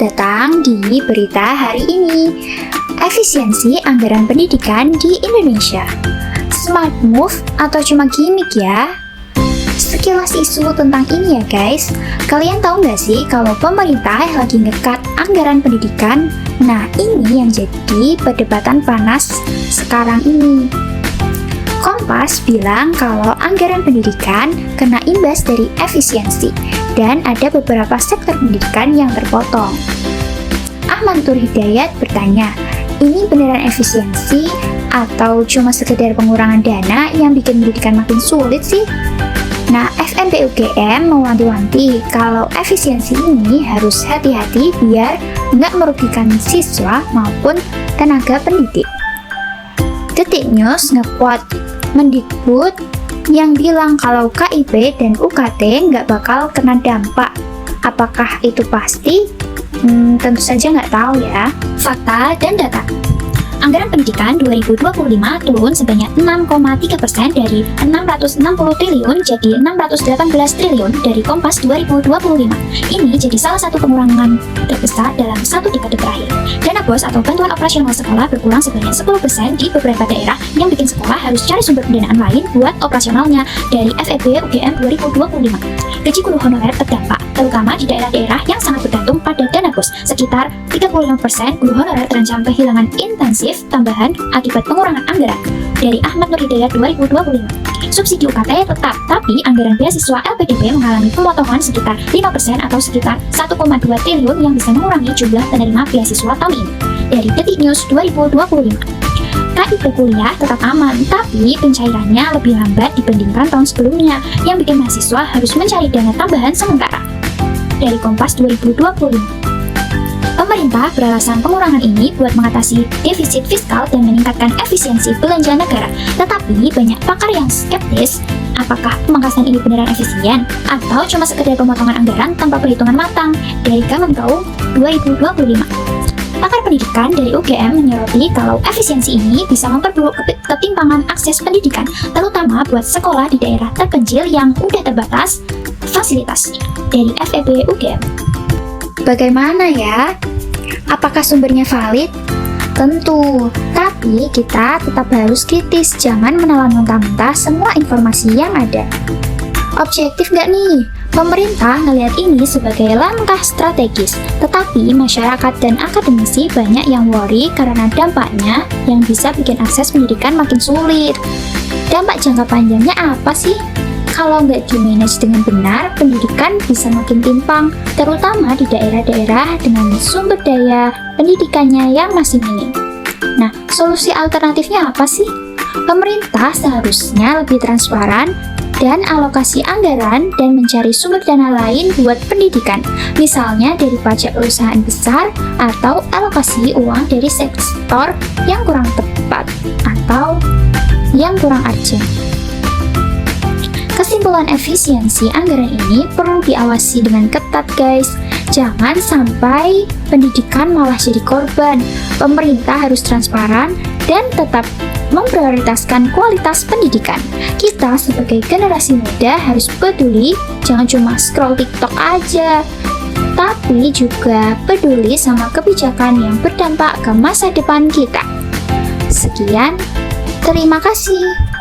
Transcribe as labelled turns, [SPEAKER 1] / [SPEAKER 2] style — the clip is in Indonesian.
[SPEAKER 1] datang di berita hari ini. Efisiensi anggaran pendidikan di Indonesia. Smart move atau cuma gimmick ya? Sekilas isu tentang ini ya guys. Kalian tahu nggak sih kalau pemerintah lagi ngekat anggaran pendidikan? Nah, ini yang jadi perdebatan panas sekarang ini. Kompas bilang kalau anggaran pendidikan kena imbas dari efisiensi dan ada beberapa sektor pendidikan yang terpotong. Ahmad Nur Hidayat bertanya, ini beneran efisiensi atau cuma sekedar pengurangan dana yang bikin pendidikan makin sulit sih? Nah, FNB UGM mewanti-wanti kalau efisiensi ini harus hati-hati biar nggak merugikan siswa maupun tenaga pendidik. Detik News nge-quote Mendikbud yang bilang kalau KIP dan UKT nggak bakal kena dampak. Apakah itu pasti? Tentu saja nggak tahu ya. Fakta dan data. Anggaran pendidikan 2025 turun sebanyak 6,3% dari 660 triliun jadi 618 triliun dari Kompas 2025. Ini jadi salah satu pengurangan terbesar dalam satu dekade terakhir. Dana BOS atau bantuan operasional sekolah berkurang sebanyak 10% di beberapa daerah yang bikin sekolah harus cari sumber pendanaan lain buat operasionalnya dari FEB UGM 2025. Gaji guru honorer terdampak, terutama di daerah-daerah yang sangat bergantung pada dana BOS. Sekitar 35% guru honorer terancam kehilangan intensif tambahan akibat pengurangan anggaran. Dari Ahmad Nur Hidayat 2025. Subsidi UKT tetap, tapi anggaran beasiswa LPDP mengalami pemotongan sekitar 5% atau sekitar 1,2 triliun yang bisa mengurangi jumlah penerima beasiswa tahun ini. Dari Detik News 2025. KIP kuliah tetap aman, tapi pencairannya lebih lambat dibandingkan tahun sebelumnya, yang bikin mahasiswa harus mencari dana tambahan sementara. Dari Kompas 2025. Pemerintah beralasan pengurangan ini buat mengatasi defisit fiskal dan meningkatkan efisiensi belanja negara. Tetapi banyak pakar yang skeptis, apakah pemangkasan ini beneran efisien atau cuma sekedar pemotongan anggaran tanpa perhitungan matang. Dari Kemenko 2025. Pakar pendidikan dari UGM menyoroti kalau efisiensi ini bisa memperburuk ketimpangan akses pendidikan, terutama buat sekolah di daerah terpencil yang udah terbatas fasilitasnya. Dari FEB UGM. Bagaimana ya? Apakah sumbernya valid? Tentu, tapi kita tetap harus kritis, jangan menelan mentah-mentah semua informasi yang ada. Objektif nggak nih? Pemerintah ngelihat ini sebagai langkah strategis, tetapi masyarakat dan akademisi banyak yang worry karena dampaknya yang bisa bikin akses pendidikan makin sulit. Dampak jangka panjangnya apa sih? Kalau nggak di-manage dengan benar, pendidikan bisa makin timpang, terutama di daerah-daerah dengan sumber daya pendidikannya yang masih minim. Nah, solusi alternatifnya apa sih? Pemerintah seharusnya lebih transparan dan alokasi anggaran dan mencari sumber dana lain buat pendidikan, misalnya dari pajak perusahaan besar atau alokasi uang dari sektor yang kurang tepat atau yang kurang urgent. Kesimpulan efisiensi anggaran ini perlu diawasi dengan ketat guys. Jangan sampai pendidikan malah jadi korban. Pemerintah harus transparan dan tetap memprioritaskan kualitas pendidikan. Kita sebagai generasi muda harus peduli, jangan cuma scroll TikTok aja, tapi juga peduli sama kebijakan yang berdampak ke masa depan kita. Sekian, terima kasih.